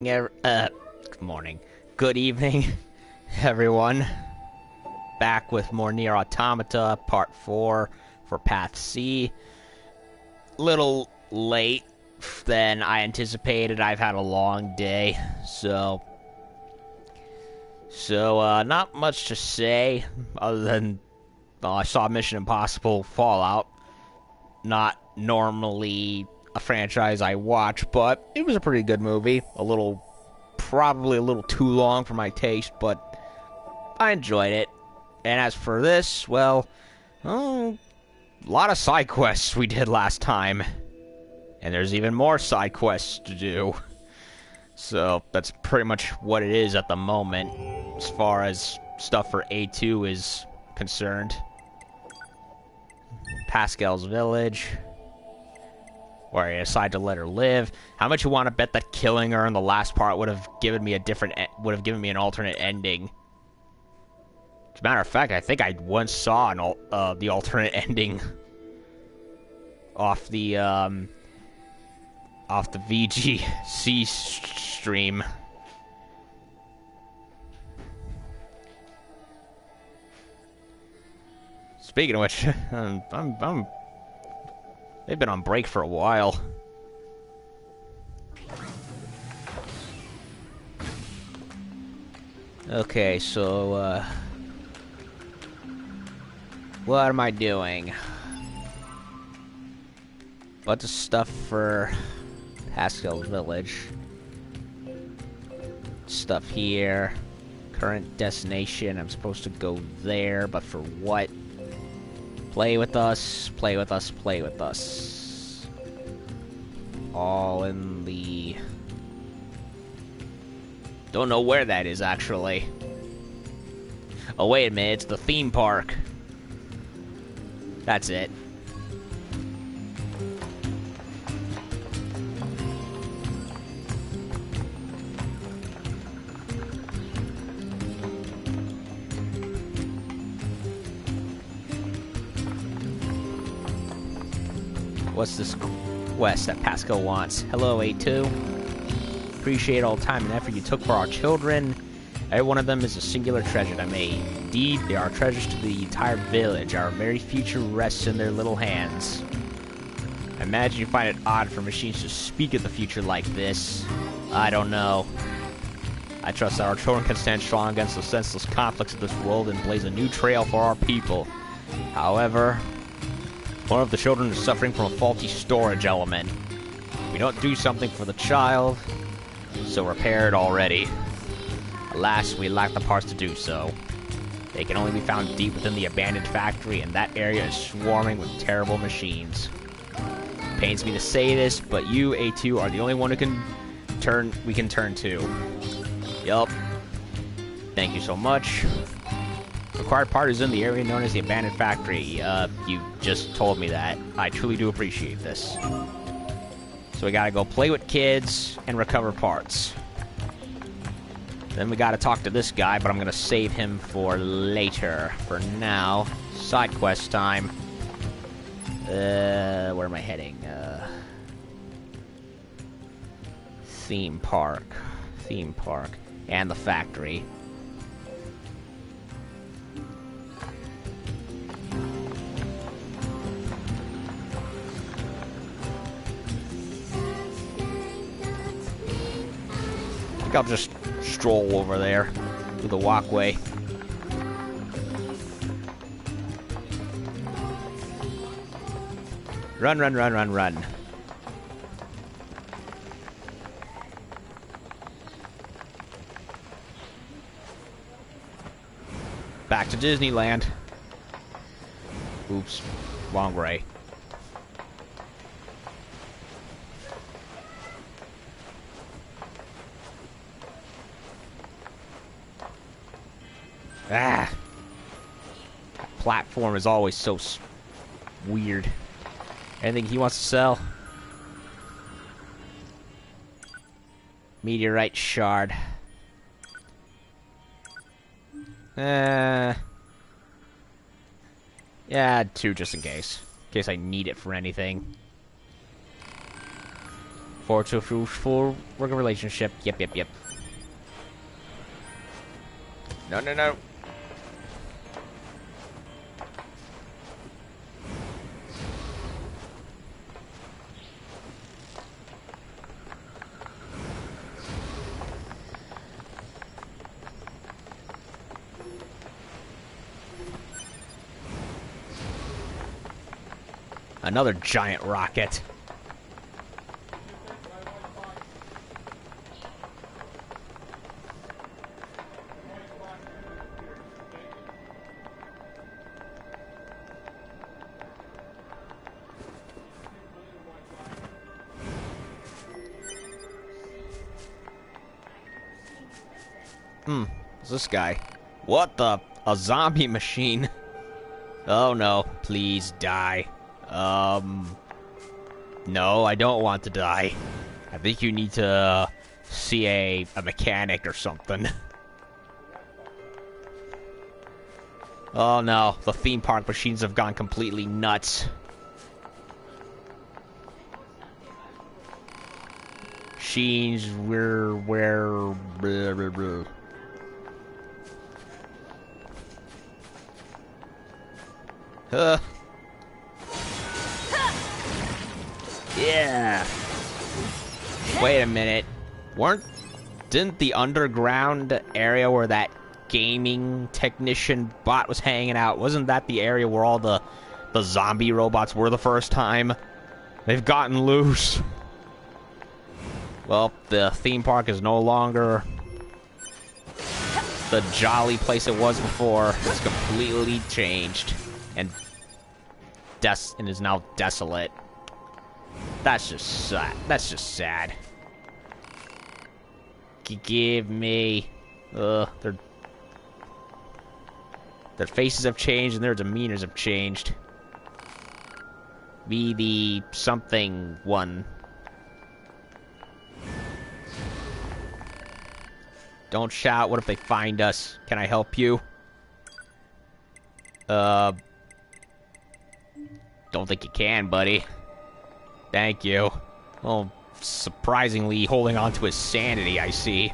Good morning. Good evening, everyone. Back with more NieR Automata, Part 4 for Path C. Little late than I anticipated. I've had a long day, so not much to say other than I saw Mission Impossible Fallout. Not normally a franchise I watch, but it was a pretty good movie. Probably a little too long for my taste, but I enjoyed it. And as for this, well, a lot of side quests we did last time. And there's even more side quests to do. So that's pretty much what it is at the moment, as far as stuff for A2 is concerned. Pascal's village, where I decided to let her live. How much you want to bet that killing her in the last part would have given me an alternate ending? As a matter of fact, I think I once saw the alternate ending off the VGC stream. Speaking of which, they've been on break for a while. Okay, so, what am I doing? Bunch of stuff for Pascal's village. Stuff here. Current destination, I'm supposed to go there, but for what? Play with us, play with us, play with us. All in the... Don't know where that is, actually. Oh, wait a minute, it's the theme park. That's it. What's this quest that Pascal wants? Hello, A2. Appreciate all the time and effort you took for our children. Every one of them is a singular treasure to me. Indeed, they are treasures to the entire village. Our very future rests in their little hands. I imagine you find it odd for machines to speak of the future like this. I don't know. I trust that our children can stand strong against the senseless conflicts of this world and blaze a new trail for our people. However, one of the children is suffering from a faulty storage element. We don't do something for the child, so repair it already. Alas, we lack the parts to do so. They can only be found deep within the abandoned factory, and that area is swarming with terrible machines. Pains me to say this, but you, A2, are the only one we can turn to. Yup. Thank you so much. Required part is in the area known as the abandoned factory. You just told me that. I truly do appreciate this. So we gotta go play with kids and recover parts. Then we gotta talk to this guy, but I'm gonna save him for later. For now, side quest time. Where am I heading? Theme park. Theme park. And the factory. I think I'll just stroll over there to the walkway. Run, run, run, run, run. Back to Disneyland. Oops, wrong way. Ah! That platform is always so weird. Anything he wants to sell? Meteorite shard. Yeah, 2 just in case. In case I need it for anything. Forward to a full working relationship. Yep, yep, yep. No, no, no. Another giant rocket. What's this guy? What the? A zombie machine? Oh no, please die. No, I don't want to die. I think you need to see a mechanic or something. Oh no, the theme park machines have gone completely nuts. Machines, blah, blah, blah. Yeah. Wait a minute. Didn't the underground area where that gaming technician bot was hanging out, wasn't that the area where all the zombie robots were the first time? They've gotten loose. Well, the theme park is no longer the jolly place it was before. It's completely changed. And is now desolate. That's just sad. That's just sad. Give me... their faces have changed and their demeanors have changed. Be the something one. Don't shout. What if they find us? Can I help you? Don't think you can, buddy. Thank you. Well, surprisingly holding on to his sanity, I see.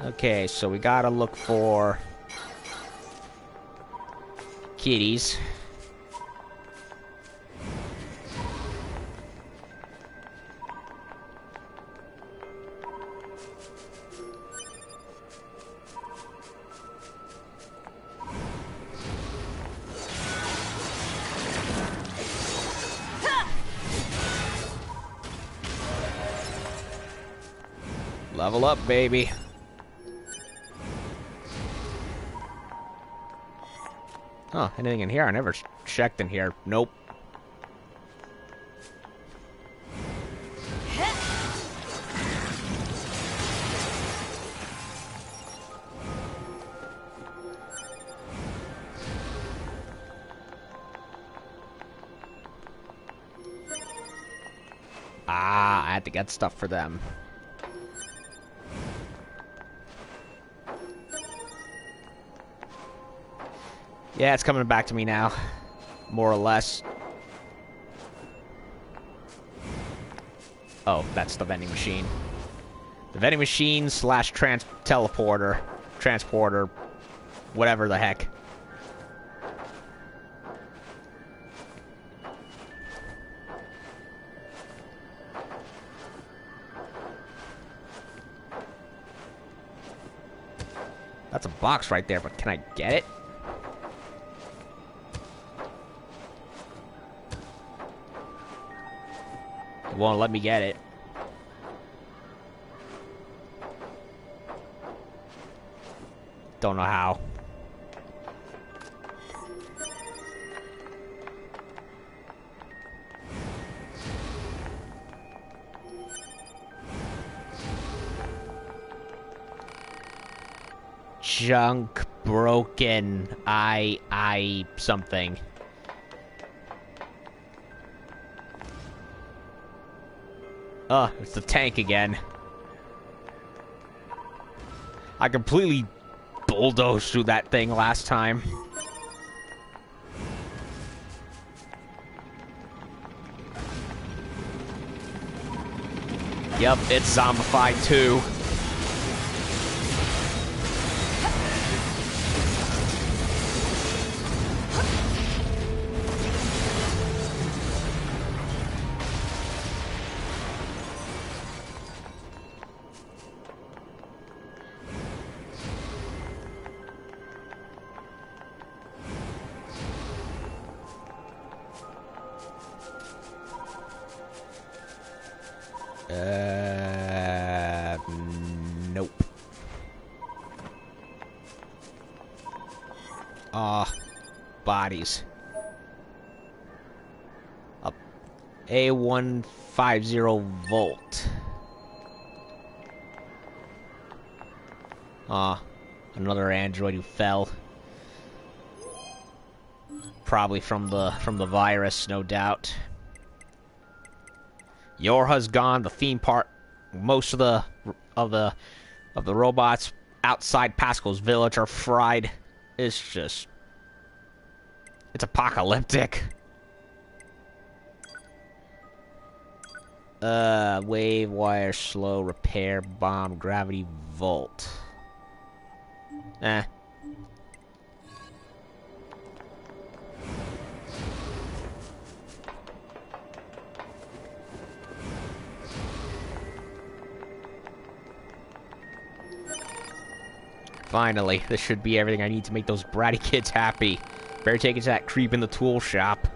Okay, so we gotta look for kitties. Level up, baby. Huh, anything in here? I never checked in here. Nope. Ah, I had to get stuff for them. Yeah, it's coming back to me now. More or less. Oh, that's the vending machine. The vending machine slash transporter, whatever the heck. That's a box right there, but can I get it? It won't let me get it. Don't know how. Junk, broken, something. It's the tank again. I completely bulldozed through that thing last time. Yep, it's zombified too. Nope. Bodies. Up. A150 volt. Another android who fell. Probably from the virus, no doubt. Yorha's gone. The theme park. Most of the robots outside Pascal's village are fried. It's apocalyptic. Wave wire, slow repair, bomb, gravity, volt. Finally, this should be everything I need to make those bratty kids happy. Better take it to that creep in the tool shop.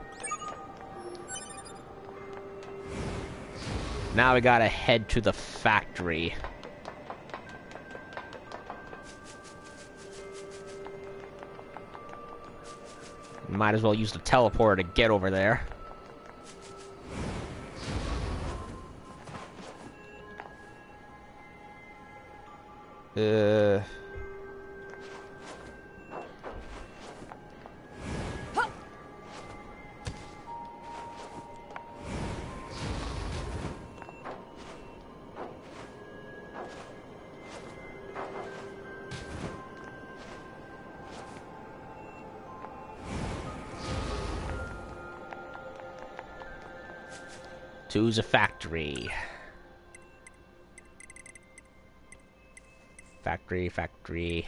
Now we gotta head to the factory. Might as well use the teleporter to get over there. Two's a factory. Factory.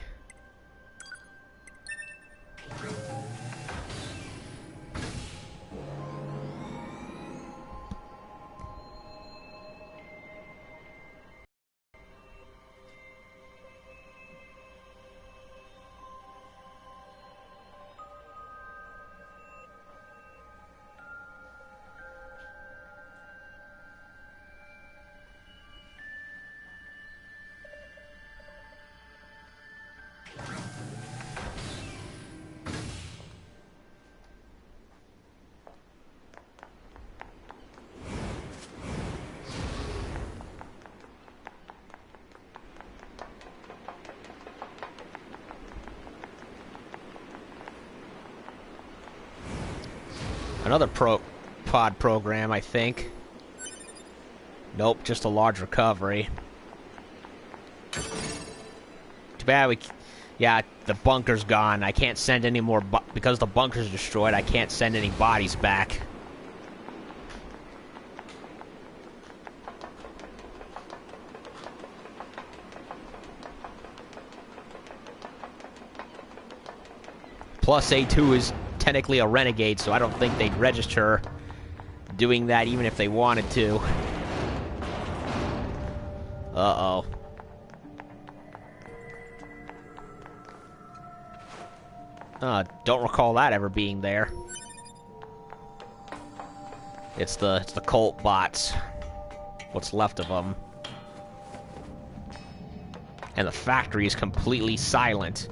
Another pod program, I think. Nope, just a large recovery. Too bad yeah, the bunker's gone. I can't send any more because the bunker's destroyed. I can't send any bodies back. Plus, A2 is technically a renegade, so I don't think they'd register doing that even if they wanted to. Uh-oh. Don't recall that ever being there. It's the cult bots. What's left of them. And the factory is completely silent.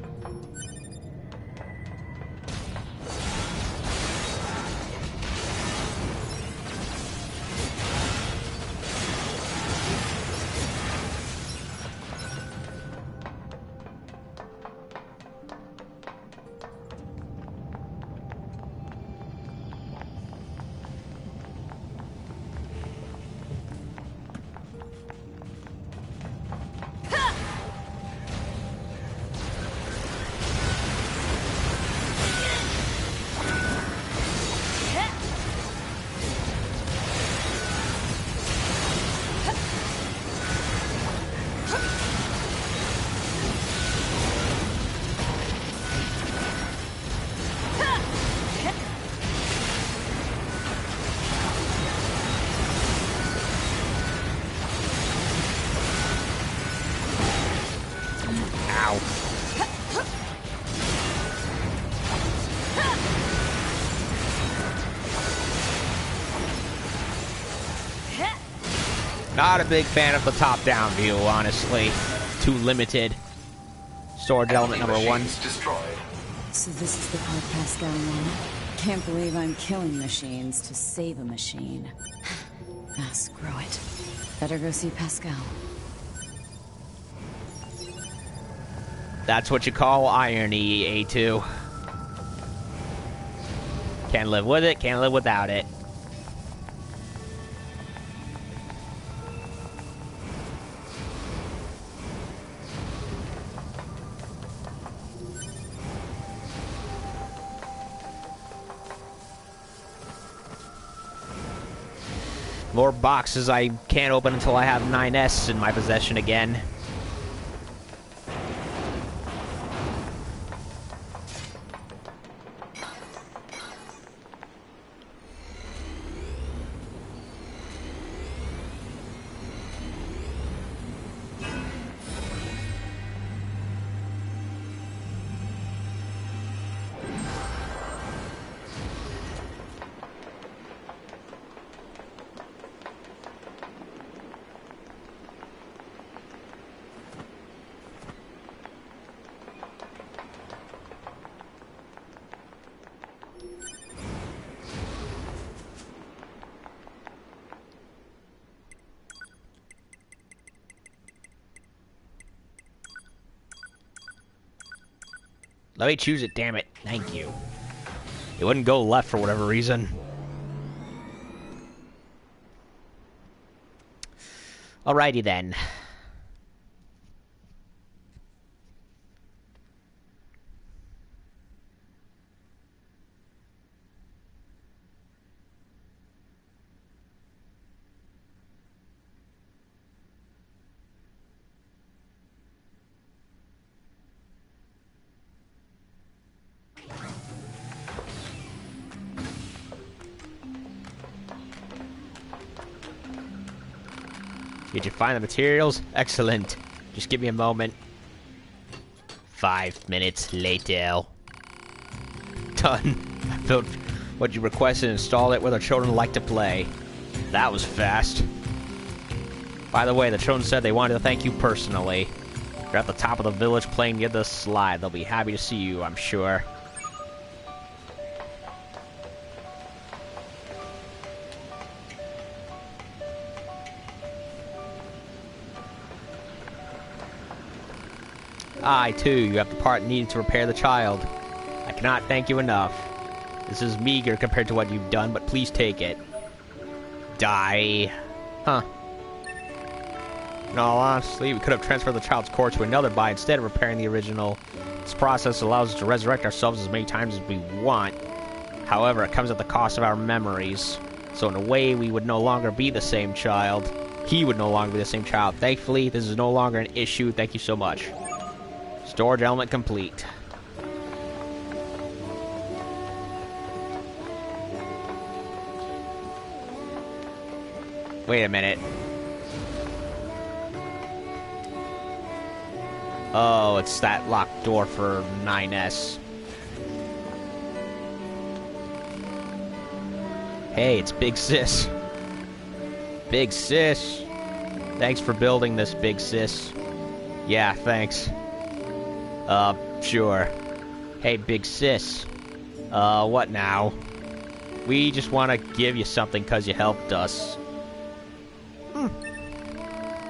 Ow. Not a big fan of the top-down view, honestly. Too limited. Storage element number 1. Destroyed. So this is the part Pascal wanted? Can't believe I'm killing machines to save a machine. Ah, screw it. Better go see Pascal. That's what you call irony, A2. Can't live with it, can't live without it. More boxes I can't open until I have 9S in my possession again. Let me choose it, damn it. Thank you. It wouldn't go left for whatever reason. Alrighty then. Did you find the materials? Excellent. Just give me a moment. 5 minutes later. Done. I built what you requested and installed it where the children like to play. That was fast. By the way, the children said they wanted to thank you personally. You're at the top of the village playing near the slide. They'll be happy to see you, I'm sure. I, too, you have the part needed to repair the child. I cannot thank you enough. This is meager compared to what you've done, but please take it. Die. Huh. In all honesty, we could have transferred the child's core to another by instead of repairing the original. This process allows us to resurrect ourselves as many times as we want. However, it comes at the cost of our memories. So in a way, we would no longer be the same child. He would no longer be the same child. Thankfully, this is no longer an issue. Thank you so much. Storage element complete. Wait a minute. Oh, it's that locked door for 9S. Hey, it's Big Sis. Big Sis. Thanks for building this, Big Sis. Yeah, thanks. Sure. Hey, Big Sis. What now? We just want to give you something because you helped us.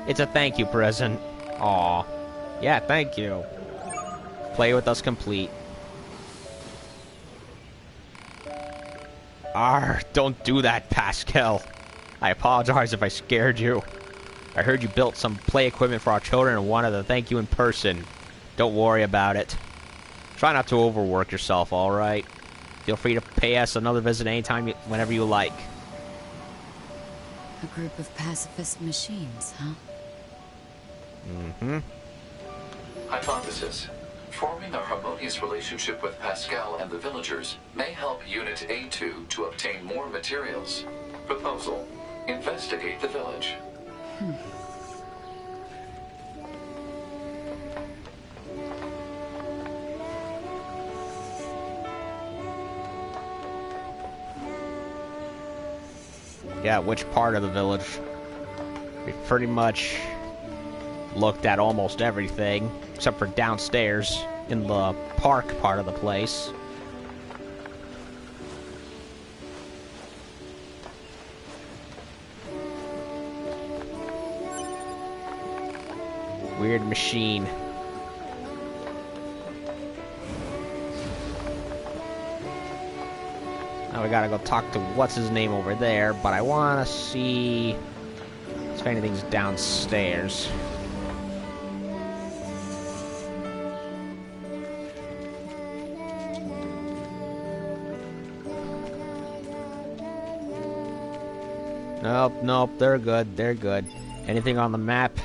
It's a thank you present. Aw. Yeah, thank you. Play with us complete. Don't do that, Pascal. I apologize if I scared you. I heard you built some play equipment for our children and wanted to thank you in person. Don't worry about it. Try not to overwork yourself, alright? Feel free to pay us another visit anytime, whenever you like. A group of pacifist machines, huh? Mm-hmm. Hypothesis. Forming a harmonious relationship with Pascal and the villagers may help Unit A2 to obtain more materials. Proposal. Investigate the village. Yeah, which part of the village? We've pretty much looked at almost everything, except for downstairs in the park part of the place. Weird machine. Now we gotta go talk to what's-his-name over there, but I wanna see if anything's downstairs. Nope, they're good. Anything on the map?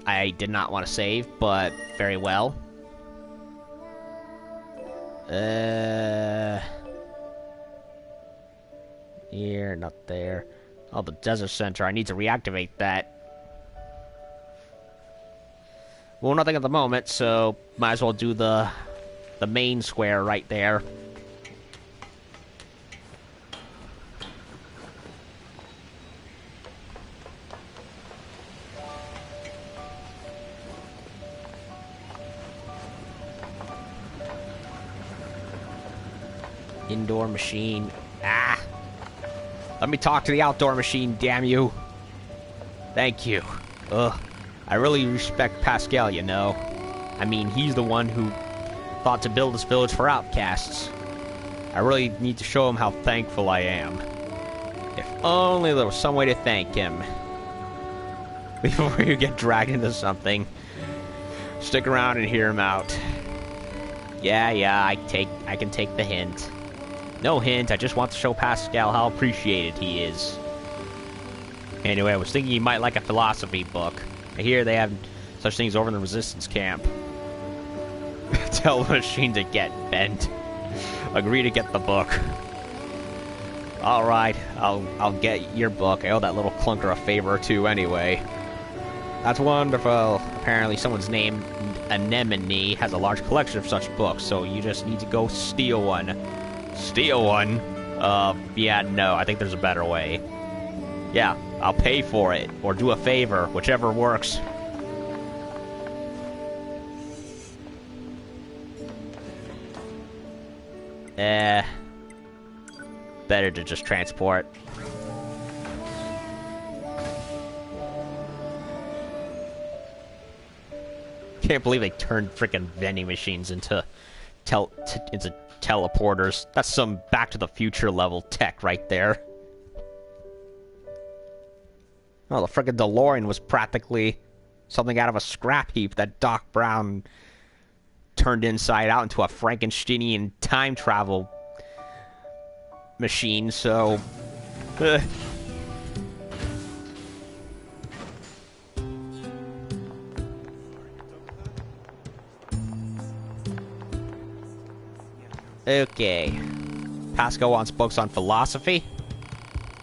I did not want to save, but very well. Here, not there. Oh, the desert center. I need to reactivate that. Well, nothing at the moment, so might as well do the main square right there. Indoor machine. Ah! Let me talk to the outdoor machine, damn you! Thank you. Ugh. I really respect Pascal, you know. I mean, he's the one who thought to build this village for outcasts. I really need to show him how thankful I am. If only there was some way to thank him. Before you get dragged into something, stick around and hear him out. Yeah, I can take the hint. No hint, I just want to show Pascal how appreciated he is. Anyway, I was thinking you might like a philosophy book. I hear they have such things over in the resistance camp. Tell the machine to get bent. Agree to get the book. Alright, I'll get your book. I owe that little clunker a favor or two anyway. That's wonderful. Apparently someone's named Anemone has a large collection of such books, so you just need to go steal one. Steal one? Yeah, no, I think there's a better way. Yeah, I'll pay for it, or do a favor, whichever works. Better to just transport. Can't believe they turned frickin' vending machines into teleporters. That's some Back to the Future level tech right there. Oh, the frickin' DeLorean was practically something out of a scrap heap that Doc Brown turned inside out into a Frankensteinian time travel machine, so... Okay. Pascal wants books on philosophy?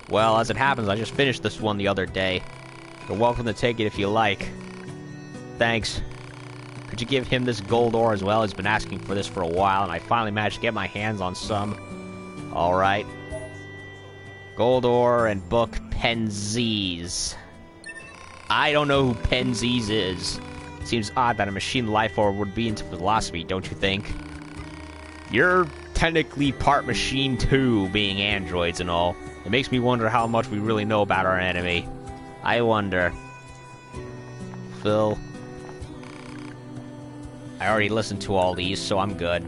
Well, as it happens, I just finished this one the other day. You're welcome to take it if you like. Thanks. Could you give him this gold ore as well? He's been asking for this for a while, and I finally managed to get my hands on some. Alright. Gold ore and book Penzies. I don't know who Penzies is. Seems odd that a machine life form would be into philosophy, don't you think? You're technically part machine too, being androids and all. It makes me wonder how much we really know about our enemy. I wonder. Phil. I already listened to all these, so I'm good.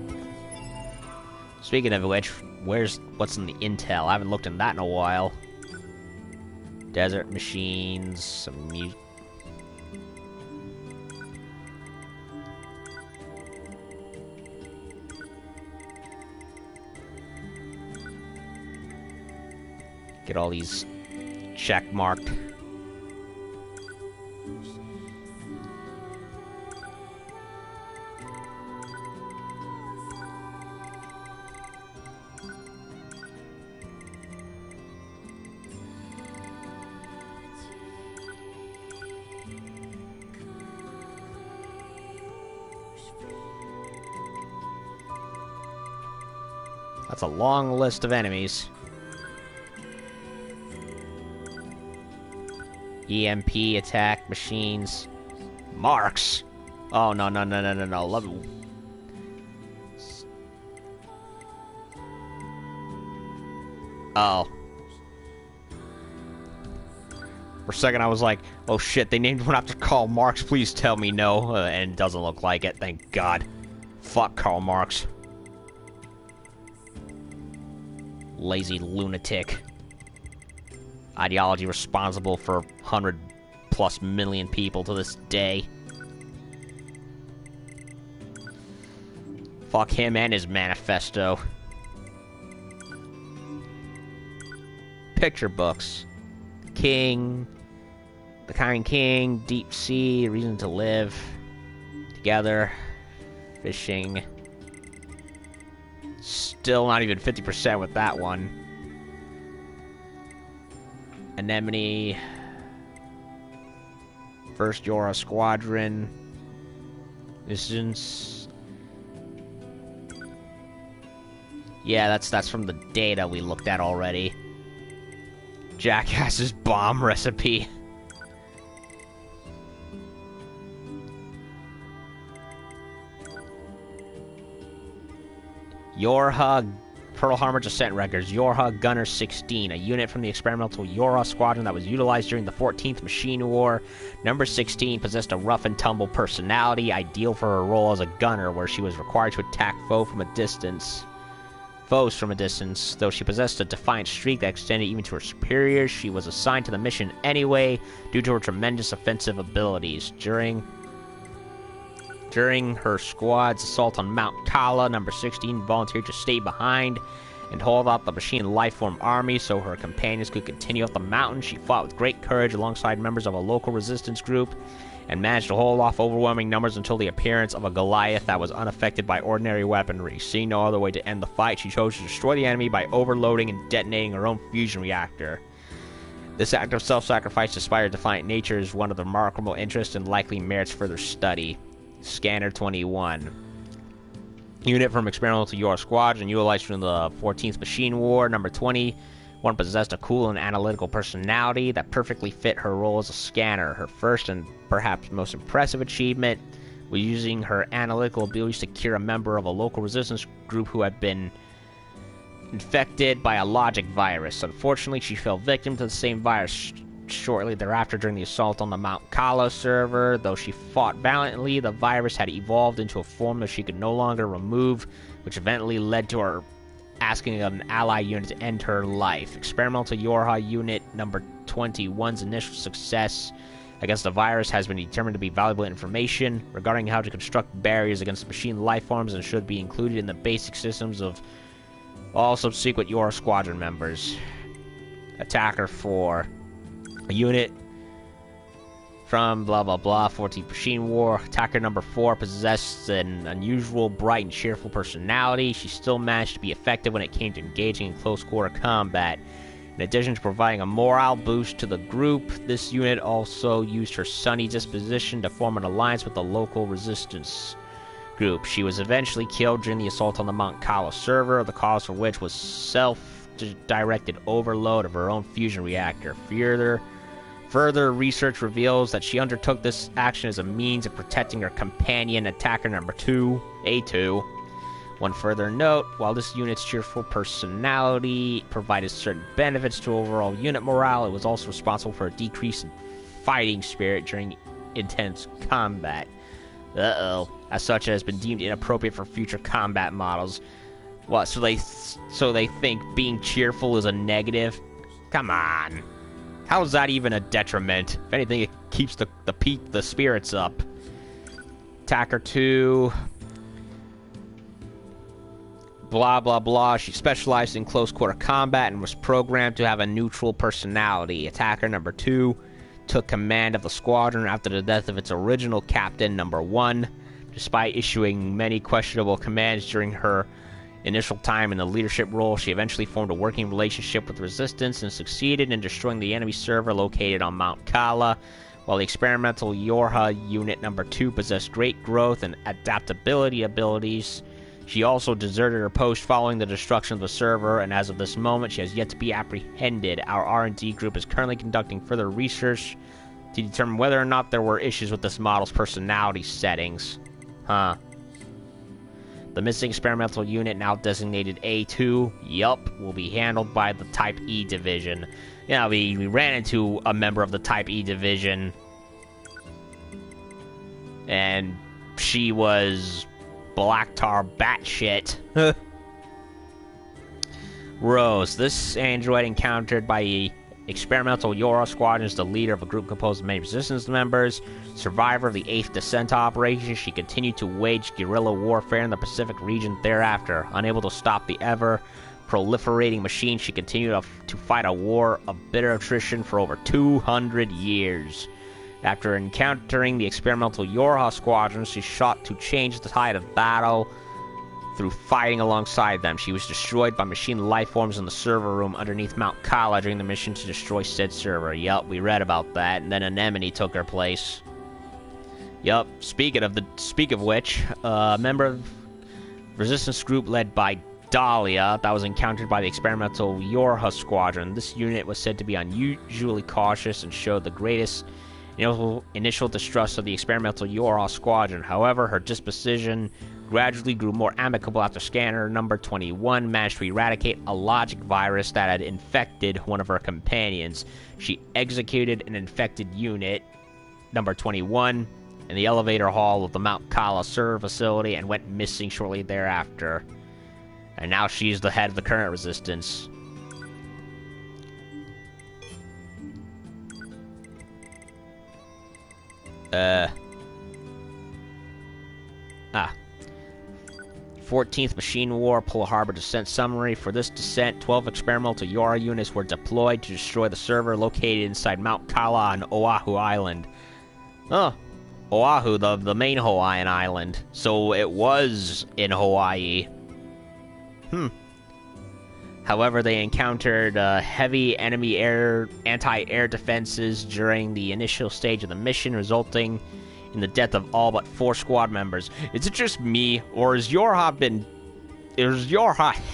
Speaking of which, what's in the intel? I haven't looked in that in a while. Desert machines, some music. Get all these check marked. That's a long list of enemies. EMP attack machines. Marks. Oh no. Love it. Oh. For a second I was like, oh shit, they named one after Karl Marx, please tell me no. And it doesn't look like it, thank God. Fuck Karl Marx. Lazy lunatic. Ideology responsible for 100+ million people to this day. Fuck him and his manifesto. Picture books. King. The Kind King. Deep Sea. Reason to Live. Together. Fishing. Still not even 50% with that one. Anemone. First Yora Squadron. Distance. Yeah, that's from the data we looked at already. Jackass's bomb recipe. Yorha Pearl Harbor Descent Records. Yorha Gunner 16, a unit from the experimental Yora squadron that was utilized during the 14th Machine War. Number 16 possessed a rough-and-tumble personality, ideal for her role as a gunner, where she was required to attack foes from a distance. Though she possessed a defiant streak that extended even to her superiors, she was assigned to the mission anyway, due to her tremendous offensive abilities. During her squad's assault on Mount Kala, number 16 volunteered to stay behind and hold out the machine lifeform army so her companions could continue up the mountain. She fought with great courage alongside members of a local resistance group and managed to hold off overwhelming numbers until the appearance of a Goliath that was unaffected by ordinary weaponry. Seeing no other way to end the fight, she chose to destroy the enemy by overloading and detonating her own fusion reactor. This act of self-sacrifice, despite her defiant nature, is one of the remarkable interests and likely merits further study. Scanner 21. Unit from experimental Yora Squadron, utilized from the 14th Machine War. Number 20. One possessed a cool and analytical personality that perfectly fit her role as a scanner. Her first and perhaps most impressive achievement was using her analytical abilities to cure a member of a local resistance group who had been infected by a logic virus. Unfortunately, she fell victim to the same virus shortly thereafter during the assault on the Mount Kala server. Though she fought valiantly, the virus had evolved into a form that she could no longer remove, which eventually led to her asking an ally unit to end her life. Experimental Yorha Unit number 21's initial success against the virus has been determined to be valuable information regarding how to construct barriers against machine lifeforms and should be included in the basic systems of all subsequent Yora Squadron members. Attacker 4. A unit from blah blah blah 14th Machine War. Attacker number 4 possessed an unusual, bright, and cheerful personality. She still managed to be effective when it came to engaging in close-quarter combat. In addition to providing a morale boost to the group, this unit also used her sunny disposition to form an alliance with the local resistance group. She was eventually killed during the assault on the Mount Kala server, the cause for which was self-directed overload of her own fusion reactor. Further research reveals that she undertook this action as a means of protecting her companion, attacker number 2, A2. One further note, while this unit's cheerful personality provided certain benefits to overall unit morale, it was also responsible for a decrease in fighting spirit during intense combat. As such, it has been deemed inappropriate for future combat models. What, so they think being cheerful is a negative? Come on. How is that even a detriment? If anything, it keeps the spirits up. Attacker 2. Blah, blah, blah. She specialized in close-quarter combat and was programmed to have a neutral personality. Attacker number 2 took command of the squadron after the death of its original captain, number 1. Despite issuing many questionable commands during her initial time in the leadership role, she eventually formed a working relationship with Resistance and succeeded in destroying the enemy server located on Mount Kala. While the experimental Yorha Unit number 2 possessed great growth and adaptability abilities, She also deserted her post following the destruction of the server, and as of this moment, she has yet to be apprehended. Our R&D group is currently conducting further research to determine whether or not there were issues with this model's personality settings. Huh. The missing experimental unit, now designated A2, yup, will be handled by the Type E Division. Yeah, we ran into a member of the Type E Division, and she was black tar batshit. Rose, this android encountered by the experimental Yora Squadron is the leader of a group composed of many resistance members. Survivor of the 8th Descent operation, she continued to wage guerrilla warfare in the Pacific region thereafter. Unable to stop the ever-proliferating machine, she continued to fight a war of bitter attrition for over 200 years. After encountering the experimental Yora Squadron, she sought to change the tide of battle through fighting alongside them. She was destroyed by machine lifeforms in the server room underneath Mount Kala during the mission to destroy said server. Yup, we read about that, and then Anemone took her place. Yup, speak of which, a member of resistance group led by Dahlia that was encountered by the experimental Yorha Squadron. This unit was said to be unusually cautious and showed the greatest initial distrust of the experimental Yorha Squadron. However, her disposition gradually grew more amicable after scanner number 21 managed to eradicate a logic virus that had infected one of her companions. She executed an infected unit, number 21, in the elevator hall of the Mount Kala server facility and went missing shortly thereafter. And now she's the head of the current resistance. Ah. 14th Machine War Pearl Harbor Descent Summary. For this descent, 12 experimental Yora units were deployed to destroy the server located inside Mount Kala on Oahu Island. Oh, Oahu, the main Hawaiian island. So it was in Hawaii. However, they encountered heavy enemy anti-air defenses during the initial stage of the mission, resulting in the death of all but 4 squad members. Is it just me, or is Yorha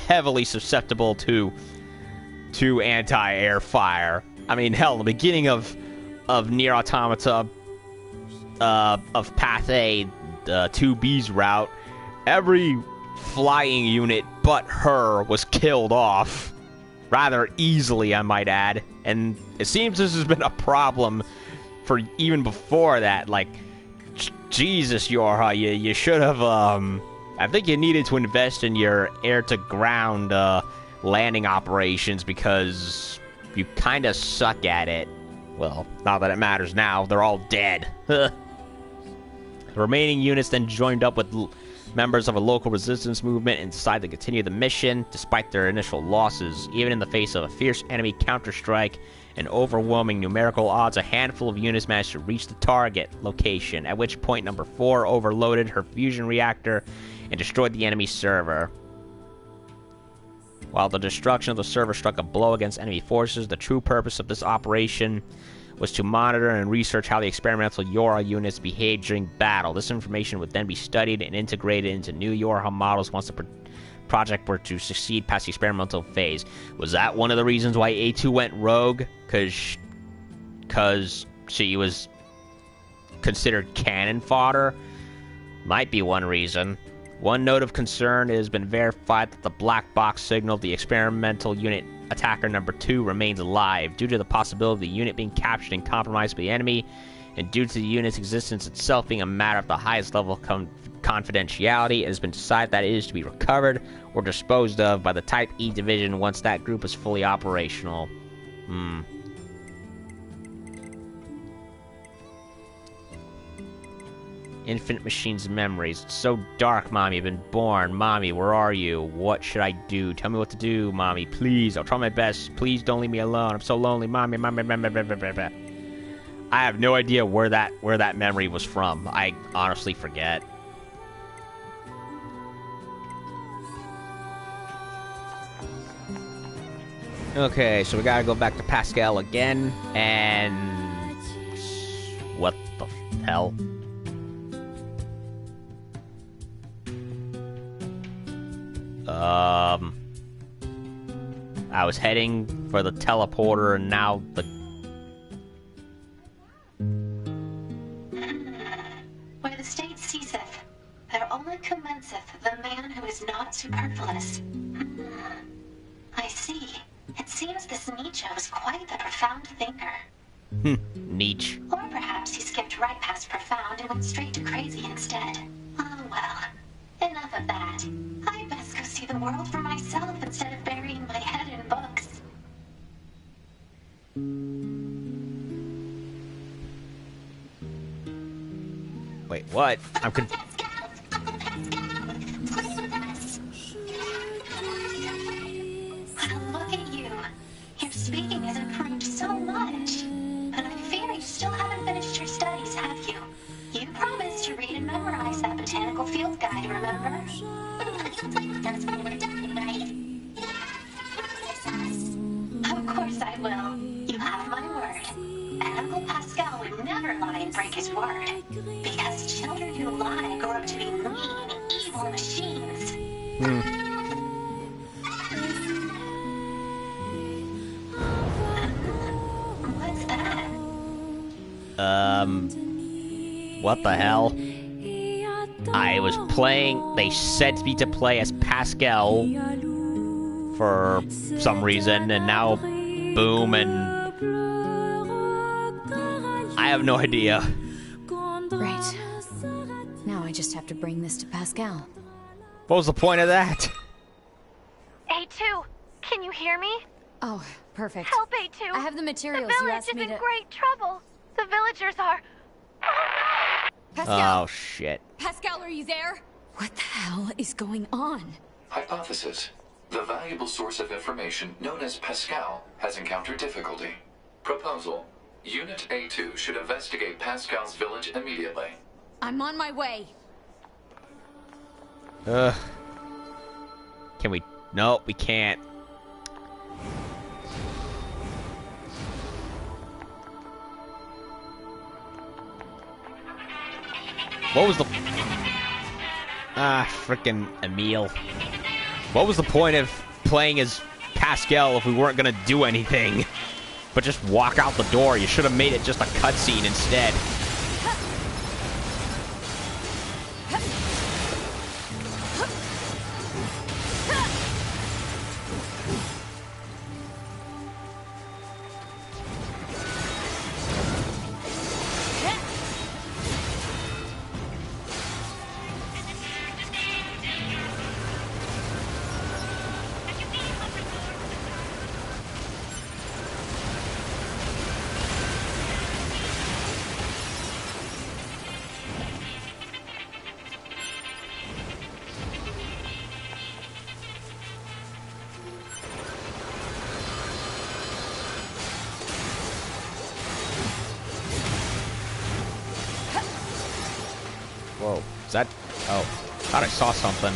heavily susceptible to anti-air fire? I mean, hell, the beginning of NieR Automata, of Path A, the 2B's route, every flying unit but her was killed off rather easily, I might add. And it seems this has been a problem for even before that. Like, Jesus, Yorha, you should have, I think you needed to invest in your air-to-ground, landing operations, because you kind of suck at it. Well, not that it matters now, they're all dead. The remaining units then joined up with members of a local resistance movement and decided to continue the mission, despite their initial losses. Even in the face of a fierce enemy counterstrike and overwhelming numerical odds, a handful of units managed to reach the target location, at which point number 4 overloaded her fusion reactor and destroyed the enemy server. While the destruction of the server struck a blow against enemy forces, the true purpose of this operation was to monitor and research how the experimental Yora units behaved during battle. This information would then be studied and integrated into new Yorha models once the project were to succeed past the experimental phase. Was that one of the reasons why A2 went rogue? Because she was considered cannon fodder? Might be one reason. One note of concern: it has been verified that the black box signal of the experimental unit attacker number 2 remains alive. Due to the possibility of the unit being captured and compromised by the enemy, and due to the unit's existence itself being a matter of the highest level of confidentiality, it has been decided that it is to be recovered or disposed of by the Type E Division once that group is fully operational. Infinite Machine's memories. It's so dark, Mommy. I've been born. Mommy, where are you? What should I do? Tell me what to do, Mommy. Please, I'll try my best. Please don't leave me alone. I'm so lonely, Mommy. I have no idea where that memory was from. I honestly forget. Okay, so we gotta go back to Pascal again, and what the hell? I was heading for the teleporter, and now the... Where the state ceaseth, there only commenceth the man who is not superfluous. I see. It seems this Nietzsche was quite the profound thinker. Nietzsche. Or perhaps he skipped right past profound and went straight to crazy instead. Oh well, enough of that. I best go see the world for myself instead of burying my head in books. Wait, what? Look at you. Your speaking has improved so much. But I fear you still haven't finished your studies, have you? You promised to read and memorize that botanical field guide, remember? Of course I will. You have my word. And Uncle Pascal would never lie and break his word. Because children who lie grow up to be mean, evil machines. What's that? What the hell? I was playing... They sent me to play as Pascal for some reason, and now, boom, and... I have no idea. Right. Now I just have to bring this to Pascal. What was the point of that? A2, can you hear me? Oh, perfect. Help, A2. I have the materials The you village asked is me in to... great trouble. The villagers are... Pascal! Oh, shit. Pascal, are you there? What the hell is going on? Hypothesis. The valuable source of information known as Pascal has encountered difficulty. Proposal. Unit A2 should investigate Pascal's village immediately. I'm on my way. Can we... No, we can't. What was the... frickin' Emile. What was the point of playing as Pascal if we weren't gonna do anything? But just walk out the door. You should have made it just a cutscene instead. Whoa, is that... Oh, thought I saw something.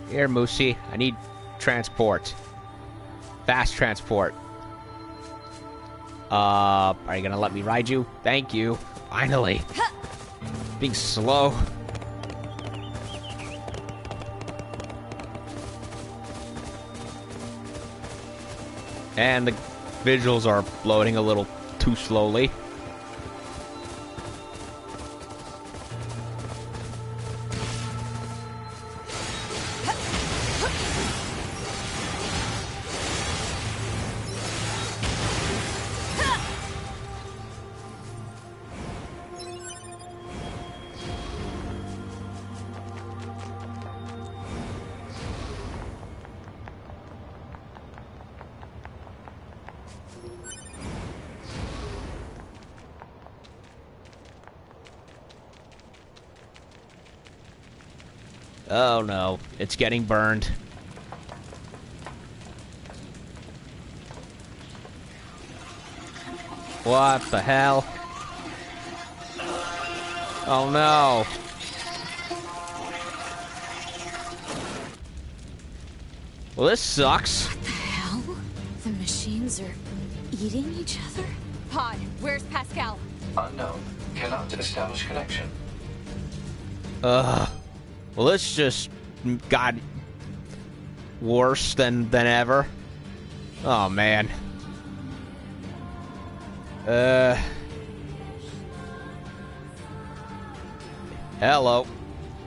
Here, Moosey. I need transport. Fast transport. Are you gonna let me ride you? Thank you. Finally. Being slow. And the visuals are loading a little too slowly. Oh no, it's getting burned. What the hell? Oh no. Well, this sucks. What the hell? The machines are eating each other? Pod, where's Pascal? Unknown. Cannot establish connection. Well, this just got worse than ever. Oh, man. Hello.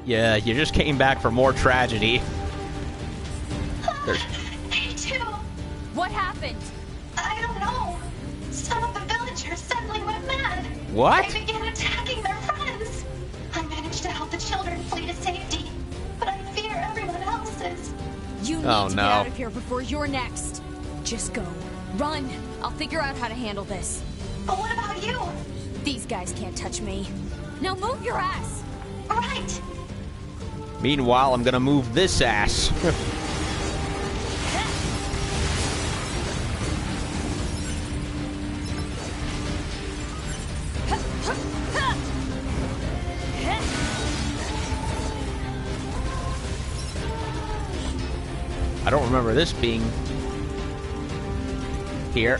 Yeah, you just came back for more tragedy. A2, What happened? I don't know. Some of the villagers suddenly went mad. What? They began attacking their friends. I managed to help the children flee to safety, but I fear everyone else is. You need Oh, to no. get out of here before you're next. Just go. Run. I'll figure out how to handle this. But what about you? These guys can't touch me. Now move your ass. Right. Meanwhile, I'm gonna move this ass. I don't remember this being here.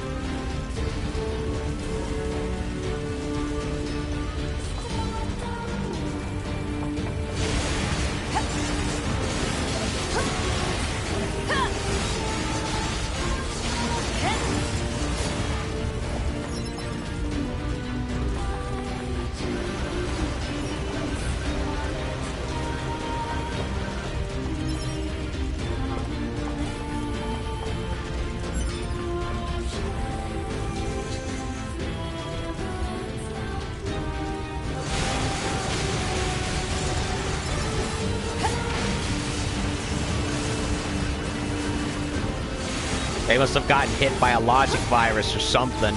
They must have gotten hit by a logic virus or something.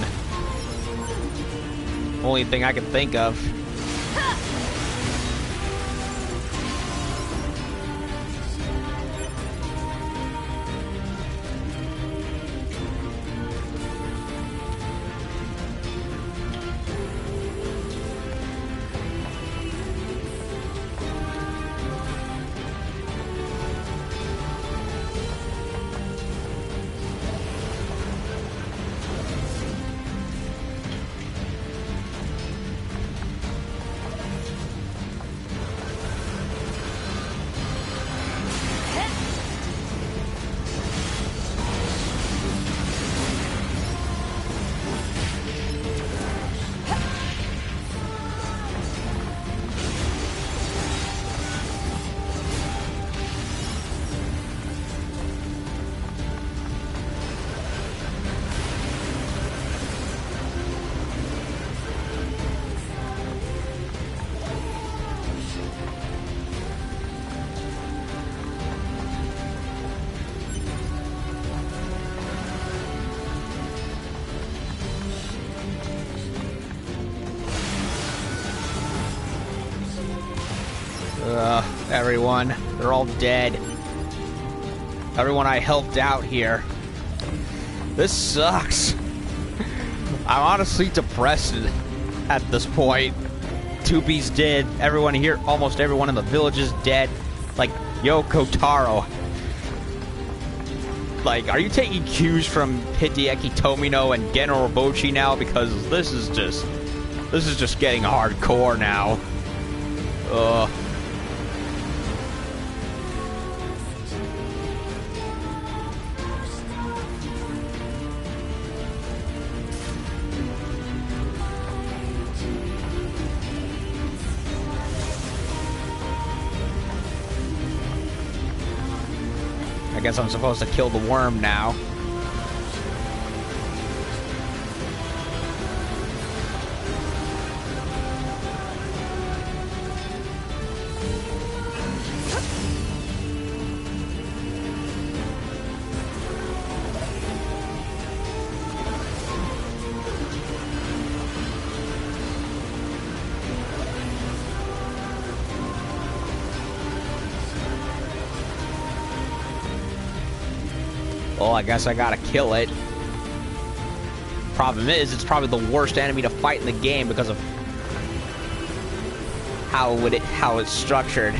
Only thing I can think of. Everyone. They're all dead. Everyone I helped out here. This sucks. I'm honestly depressed at this point. 2B's dead. Everyone here, almost everyone in the village is dead. Like, Yoko Taro. Like, are you taking cues from Hideki Tomino and Geno Robochi now? Because this is just getting hardcore now. Ugh. I guess I'm supposed to kill the worm now. Well, I guess I gotta kill it. Problem is, it's probably the worst enemy to fight in the game because of how it's structured.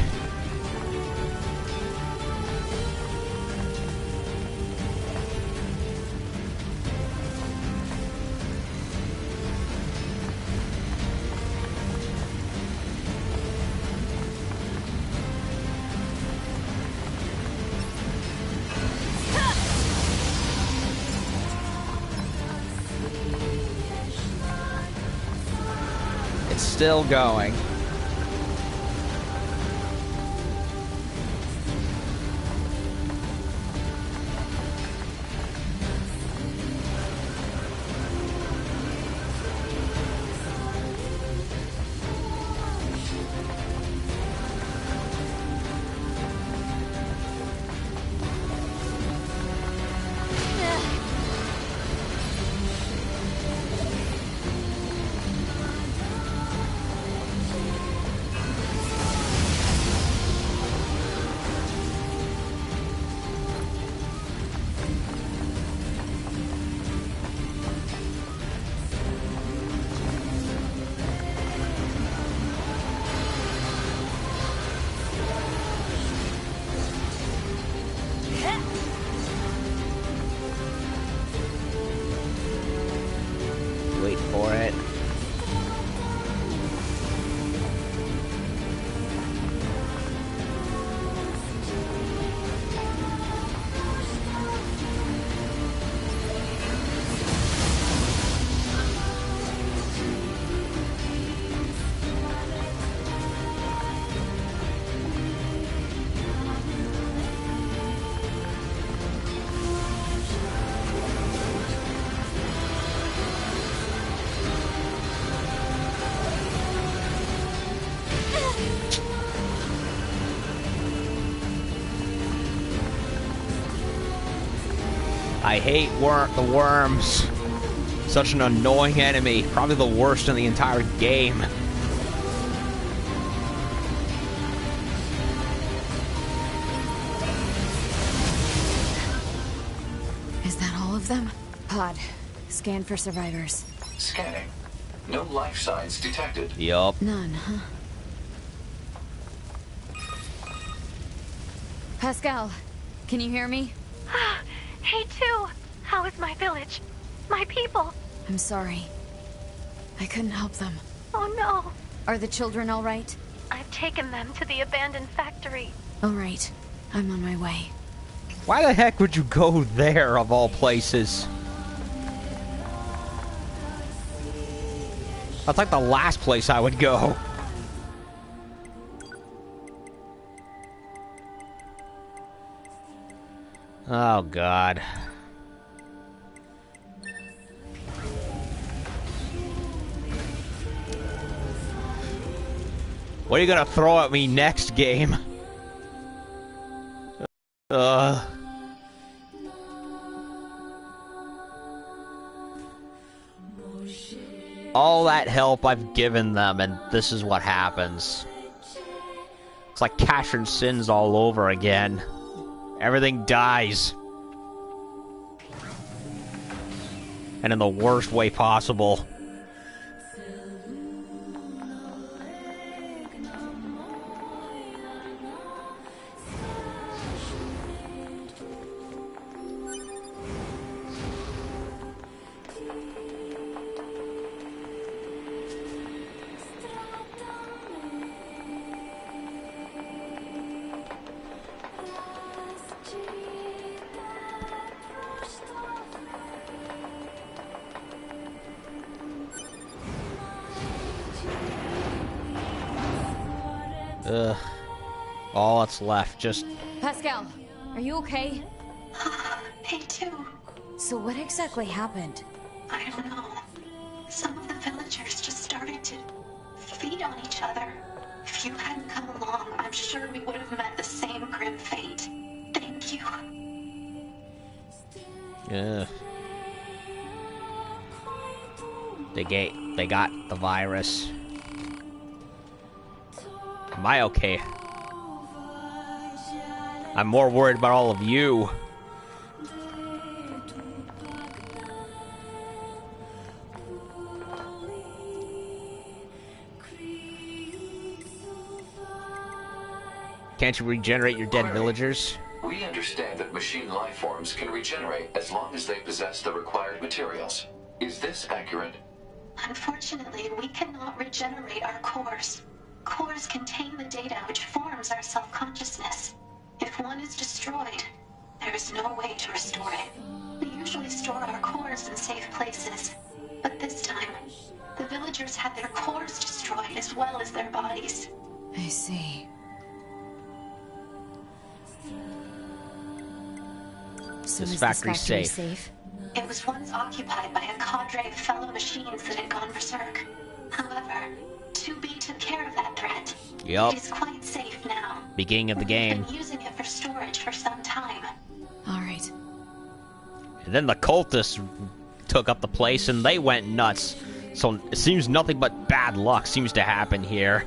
It's still going. Wait for it. I hate the worms. Such an annoying enemy. Probably the worst in the entire game. Is that all of them? Pod, scan for survivors. Scanning. No life signs detected. Yup. None, huh? Pascal, can you hear me? Hey, too. How is my village? My people? I'm sorry. I couldn't help them. Oh, no. Are the children all right? I've taken them to the abandoned factory. All right. I'm on my way. Why the heck would you go there, of all places? That's like the last place I would go. Oh, God. What are you gonna throw at me next game? All that help I've given them, and this is what happens. It's like Casherin sins all over again. Everything dies. And in the worst way possible. All that's left, just... Pascal, are you okay? Me too. So what exactly happened? I don't know. Some of the villagers just started to feed on each other. If you hadn't come along, I'm sure we would have met the same grim fate. Thank you. Yeah. They got the virus. Am I okay? I'm more worried about all of you. Can't you regenerate your dead Query. villagers? We understand that machine life forms can regenerate as long as they possess the required materials. Is this accurate? Unfortunately, we cannot regenerate our cores. Cores contain the data which forms our self-consciousness. If one is destroyed, there is no way to restore it. We usually store our cores in safe places, but this time, the villagers had their cores destroyed as well as their bodies. I see. So This is factory's this factory safe. safe? It was once occupied by a cadre of fellow machines that had gone berserk. However, 2B took care of that threat. Yup. It is quite safe now. Beginning of the game. We've been using it for storage for some time. All right. And then the cultists took up the place and they went nuts. So it seems nothing but bad luck seems to happen here.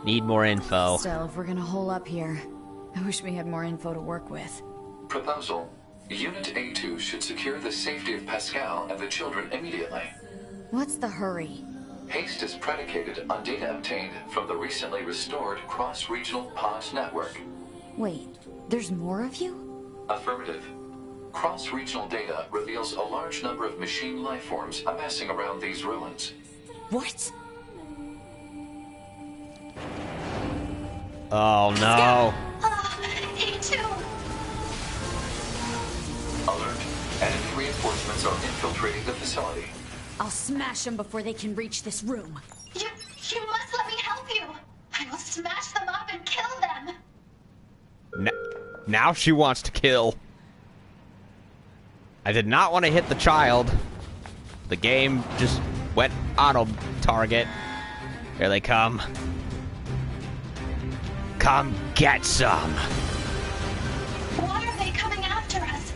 Need more info. Still, if we're gonna hole up here, I wish we had more info to work with. Proposal. Unit A2 should secure the safety of Pascal and the children immediately. What's the hurry? Haste is predicated on data obtained from the recently restored cross-regional pod network. Wait, there's more of you? Affirmative. Cross-regional data reveals a large number of machine life forms amassing around these ruins. What? Oh no. A2! Alert. Enemy reinforcements are infiltrating the facility. I'll smash them before they can reach this room. You must let me help you! I will smash them up and kill them! Now she wants to kill. I did not want to hit the child. The game just went auto target. Here they come. Come get some. Why are they coming after us?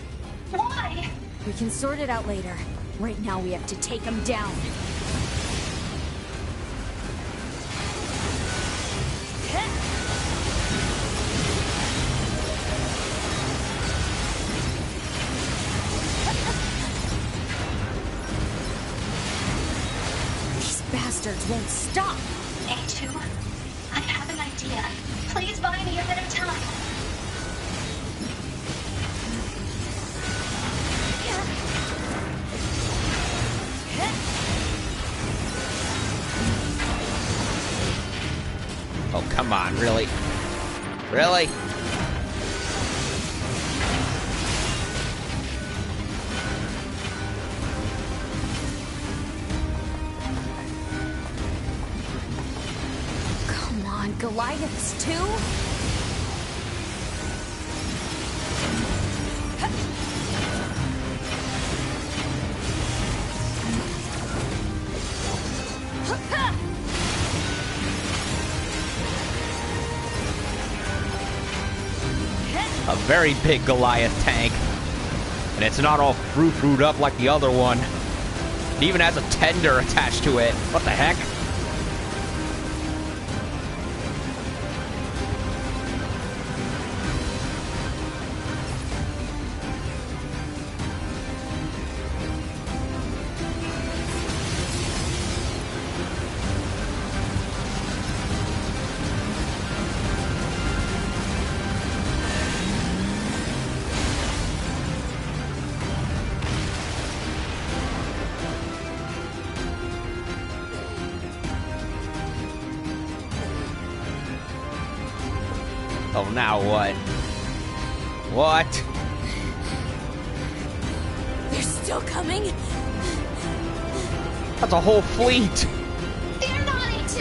Why? We can sort it out later. Right now we have to take them down. These bastards won't stop. A2, I have an idea. Please buy me a bit of time. Oh, come on, really? Really? Come on, Goliaths too? A very big Goliath tank. And it's not all frou-froued up like the other one. It even has a tender attached to it. What the heck? Oh, now what? What? They're still coming? That's a whole fleet! Fear not, A2!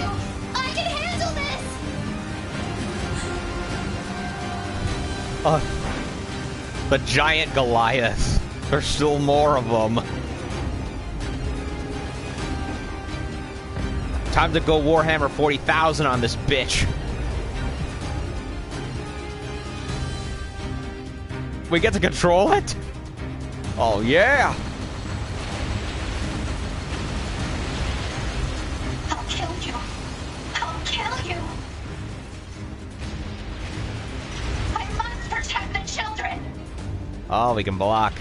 I can handle this! The giant Goliaths. There's still more of them. Time to go Warhammer 40,000 on this bitch. We get to control it? Oh, yeah! I'll kill you. I'll kill you. I must protect the children. Oh, we can block.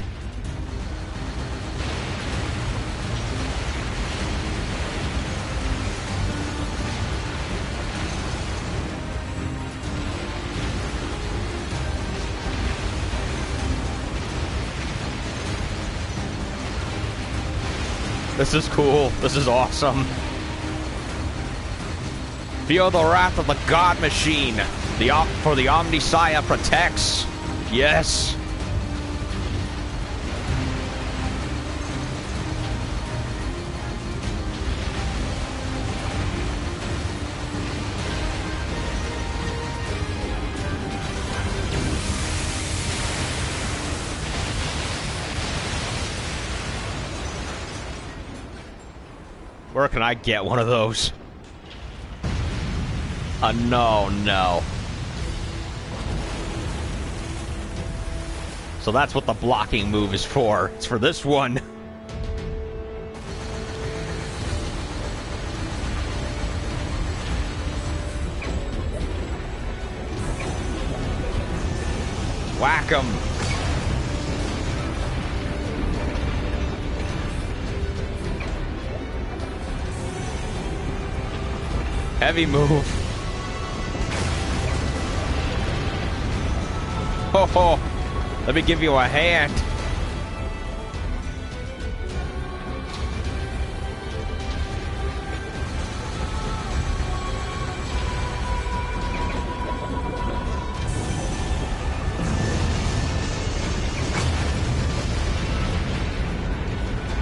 This is cool. This is awesome. Feel the wrath of the God Machine. For the Omniscience protects. Yes. Where can I get one of those? No. So that's what the blocking move is for. It's for this one. Whack 'em. Heavy move. Ho ho. Let me give you a hand.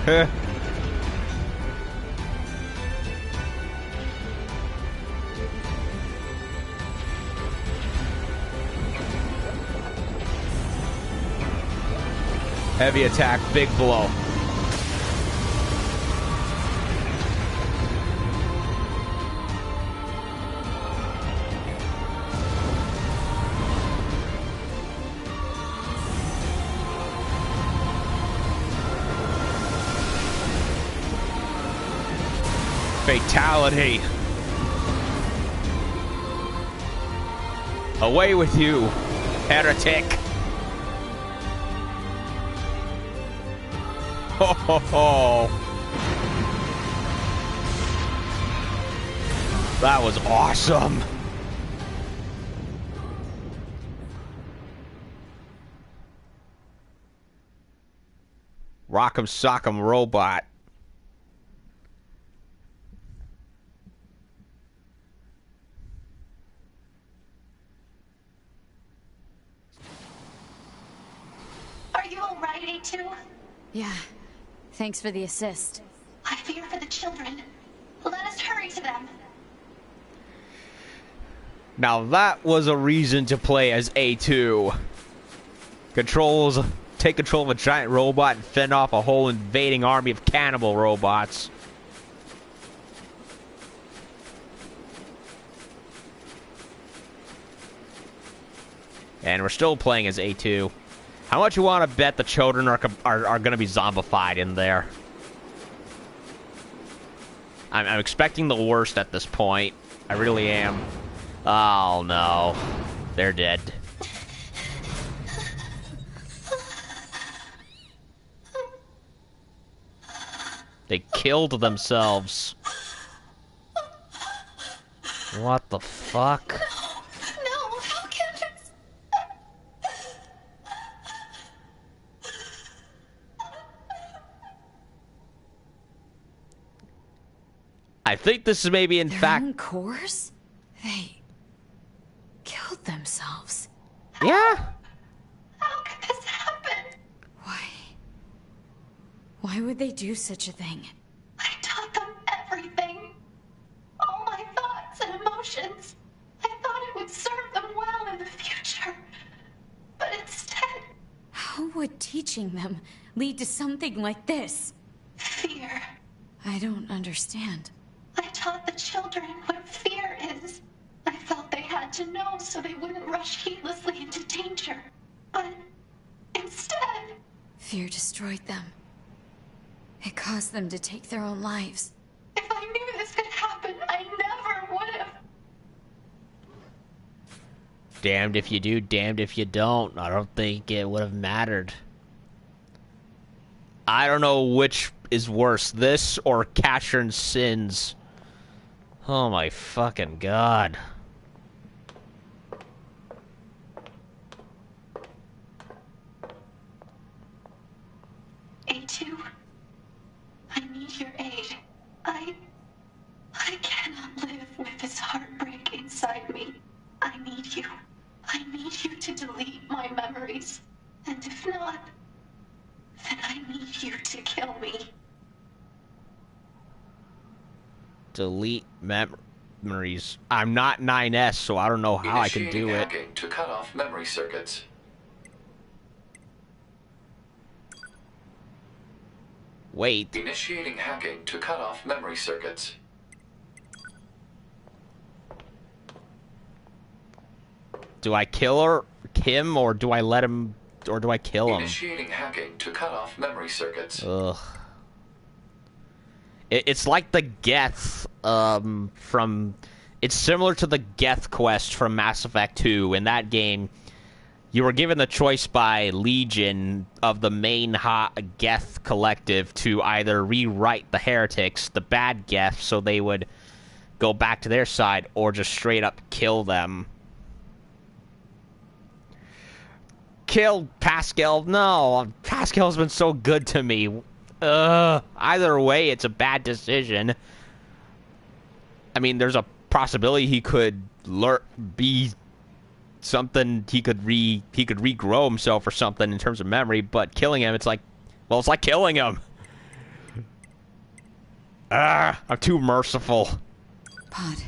Heh. Heavy attack, big blow. Fatality. Away with you, heretic. Ho ho ho. That was awesome. Rock'em sock'em robot. Are you alright, A2? Yeah. Thanks for the assist. I fear for the children. Let us hurry to them. Now that was a reason to play as A2. Take control of a giant robot and fend off a whole invading army of cannibal robots. And we're still playing as A2. How much you want to bet the children are going to be zombified in there? I'm expecting the worst at this point. I really am. Oh no. They're dead. They killed themselves. What the fuck? No, how can this? I think this is maybe in Their fact... own cores? They killed themselves. Yeah. How could this happen? Why would they do such a thing? I taught them everything. All my thoughts and emotions. I thought it would serve them well in the future. But instead... How would teaching them lead to something like this? fear. I don't understand. I taught the children what fear is. I felt they had to know so they wouldn't rush heedlessly into danger. But instead... Fear destroyed them. It caused them to take their own lives. If I knew this could happen, I never would have. Damned if you do, damned if you don't. I don't think it would have mattered. I don't know which is worse, this or Katrin's sins. Oh my fucking god. A2, I need your not, then I need you to kill me. Delete memories. I'm not 9S, so I don't know how I can do it. Hacking to cut off memory circuits. Wait. Initiating hacking to cut off memory circuits. Do I kill him, or do I let him, or do I kill him? Initiating hacking to cut off memory circuits. Ugh. It's like the Geth, from... It's similar to the Geth quest from Mass Effect 2. In that game, you were given the choice by Legion of the main Geth collective to either rewrite the heretics, the bad Geth, so they would go back to their side, or just straight up kill them. Kill Pascal? No, Pascal's been so good to me. Either way, it's a bad decision. I mean, there's a possibility he could be something, he could regrow himself or something in terms of memory, but killing him, it's like, well, it's like killing him. I'm too merciful. Pod.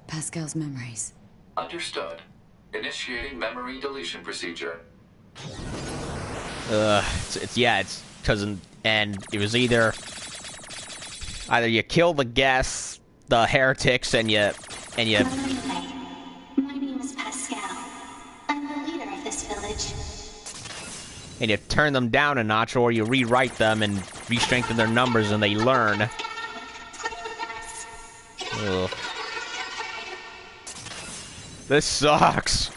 Pascal's memories. Understood. Initiating memory deletion procedure. It's because, and it was either you kill the guests, the heretics, and you. My name is Pascal. I'm the leader of this village. And you turn them down a notch, or you rewrite them and re-strengthen their numbers, and they learn. Ugh. This sucks.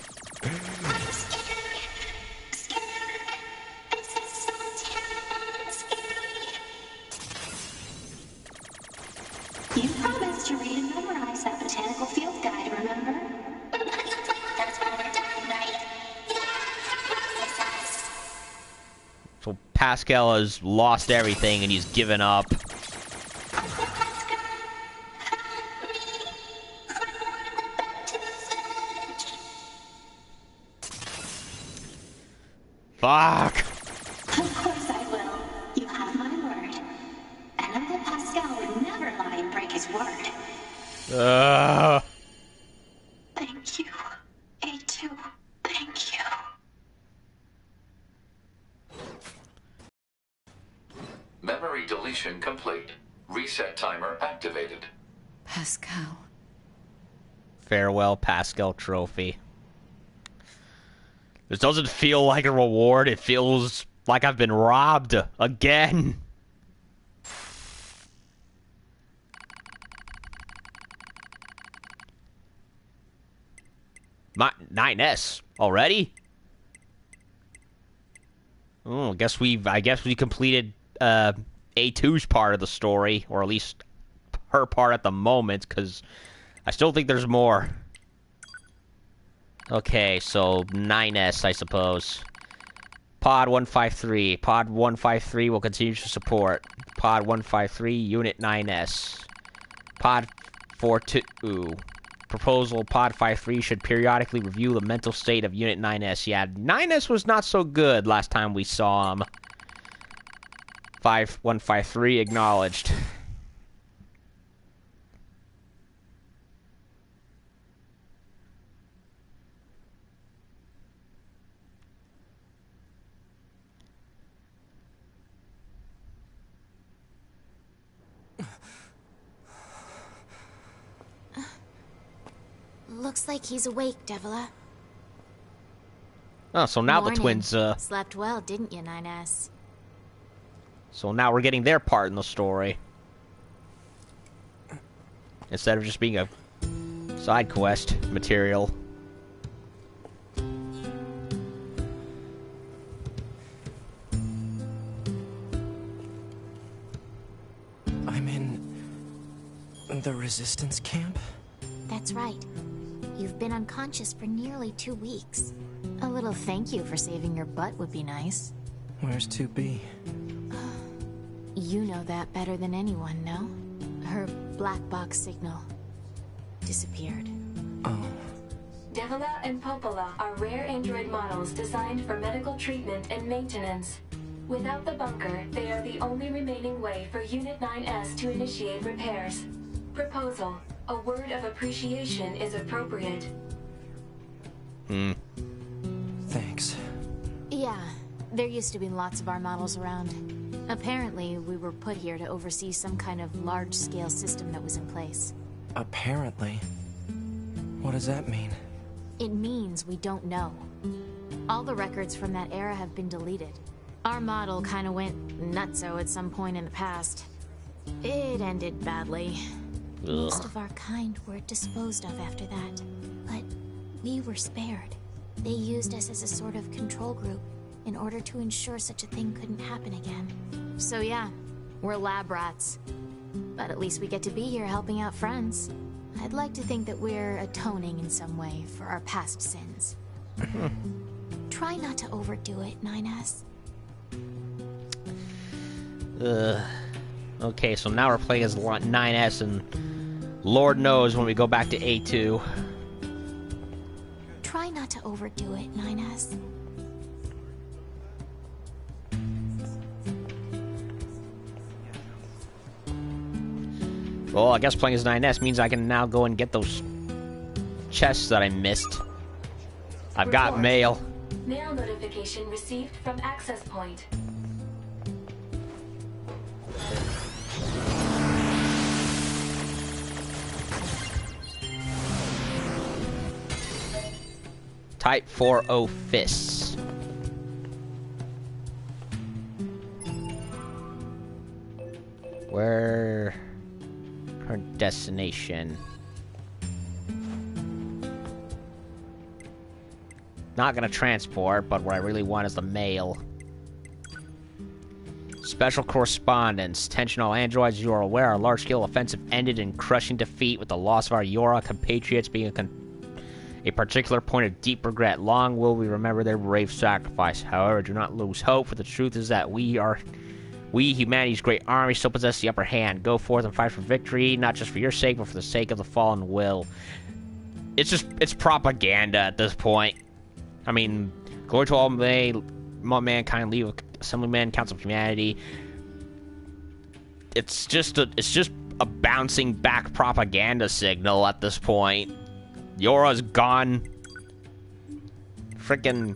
You promised to read and memorize that botanical field guide, remember? That's why we're dying, right? So Pascal has lost everything and he's given up. Fuck! Of course I will. You have my word. And Uncle Pascal would never lie and break his word. Thank you, A2. Thank you. Memory deletion complete. Reset timer activated. Pascal. Farewell, Pascal trophy. This doesn't feel like a reward. It feels like I've been robbed again. My 9S already? Oh, I guess we completed A2's part of the story, or at least her part at the moment, because I still think there's more. Okay, so 9S, I suppose. Pod 153. Pod 153 will continue to support. Pod 153, Unit 9S. Pod 42. Proposal, Pod 53 should periodically review the mental state of Unit 9S. Yeah, 9S was not so good last time we saw him. 153, acknowledged. Looks like he's awake, Devila. Oh, so now Morning. the twins, Slept well, didn't you, 9S? So now we're getting their part in the story. Instead of just being a side quest material. I'm in the resistance camp? That's right. You've been unconscious for nearly 2 weeks. A little thank you for saving your butt would be nice. Where's 2B? You know that better than anyone, no? Her black box signal disappeared. Oh. Devila and Popola are rare android models designed for medical treatment and maintenance. Without the bunker, they are the only remaining way for Unit 9S to initiate repairs. Proposal. A word of appreciation is appropriate. Thanks. Yeah, there used to be lots of our models around. Apparently, we were put here to oversee some kind of large-scale system that was in place. Apparently. What does that mean? It means we don't know. All the records from that era have been deleted. Our model kinda went nutso at some point in the past. It ended badly. Most of our kind were disposed of after that. But we were spared. They used us as a sort of control group in order to ensure such a thing couldn't happen again. So yeah, we're lab rats. But at least we get to be here helping out friends. I'd like to think that we're atoning in some way for our past sins. Try not to overdo it, 9S. Okay, so now we're playing as 9S, and Lord knows when we go back to A2. Try not to overdo it, 9S. Well, I guess playing as 9S means I can now go and get those chests that I missed. I've got mail. Mail notification received from access point. Type 4O fists. Where... Current destination. Not gonna transport, but what I really want is the mail. Special correspondence. Attention all androids, you are aware our large-scale offensive ended in crushing defeat with the loss of our Yora compatriots being a particular point of deep regret. Long will we remember their brave sacrifice. However, do not lose hope, for the truth is that we, humanity's great army, still possess the upper hand. Go forth and fight for victory, not just for your sake, but for the sake of the fallen will. It's propaganda at this point. I mean, glory to all mankind, leave Assemblyman, Council of Humanity. It's just a bouncing back propaganda signal at this point. Yora's gone. Frickin'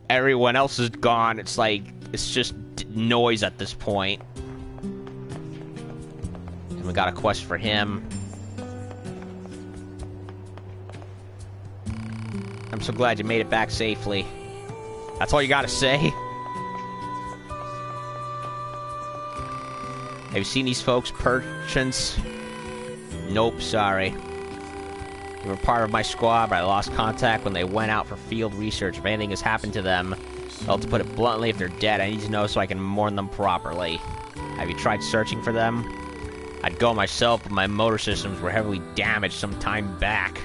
everyone else is gone. It's like, it's just noise at this point. And we got a quest for him. I'm so glad you made it back safely. That's all you gotta say. Have you seen these folks, Perchance? Nope, sorry. They were part of my squad, but I lost contact when they went out for field research. If anything has happened to them, well, to put it bluntly, if they're dead, I need to know so I can mourn them properly. Have you tried searching for them? I'd go myself, but my motor systems were heavily damaged some time back.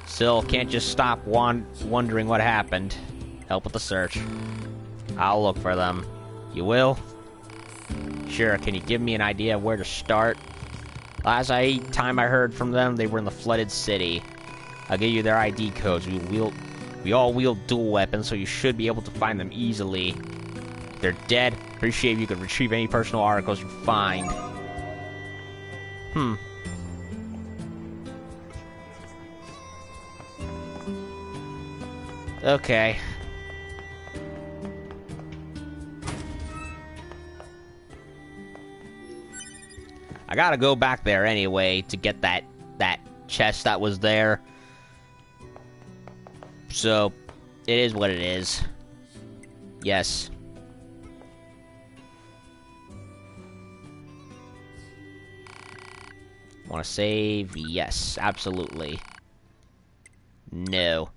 Still, can't just stop wondering what happened. Help with the search. I'll look for them. You will? Sure, can you give me an idea of where to start? Last time I heard from them, they were in the flooded city. I'll give you their ID codes. We all wield dual weapons, so you should be able to find them easily. If they're dead, appreciate if you could retrieve any personal articles you find. Okay. I gotta go back there anyway to get that chest that was there. So, it is what it is. Yes. Want to save? Yes, absolutely. No.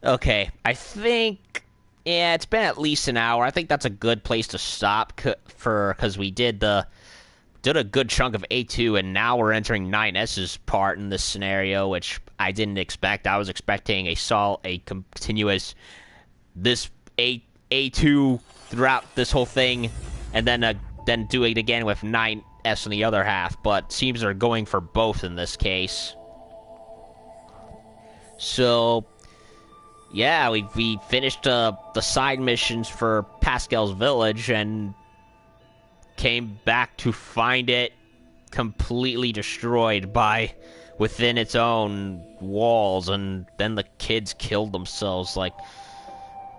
Okay, I think... Yeah, it's been at least an hour. I think that's a good place to stop because we did a good chunk of A2, and now we're entering 9S's part in this scenario, which I didn't expect. I was expecting a continuous this A2 throughout this whole thing, and then do it again with 9S on the other half. But seems they're going for both in this case. So, yeah, we finished the side missions for Pascal's village and came back to find it completely destroyed by within its own walls, and then the kids killed themselves. Like,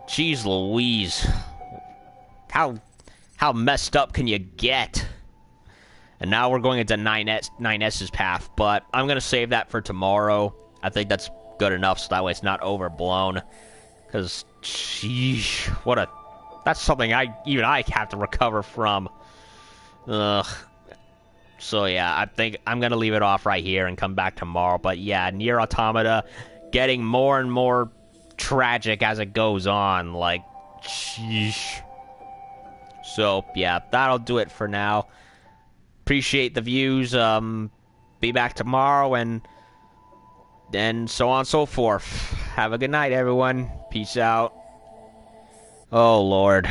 jeez Louise, how messed up can you get? And now we're going into 9S's path, but I'm gonna save that for tomorrow. I think that's good enough, so that way it's not overblown. Because, sheesh, that's something even I have to recover from. Ugh. So yeah, I think I'm gonna leave it off right here and come back tomorrow. But yeah, NieR Automata getting more and more tragic as it goes on. Like, sheesh. So yeah, that'll do it for now. Appreciate the views. Be back tomorrow and so on and so forth. Have a good night, everyone. Peace out. Oh Lord.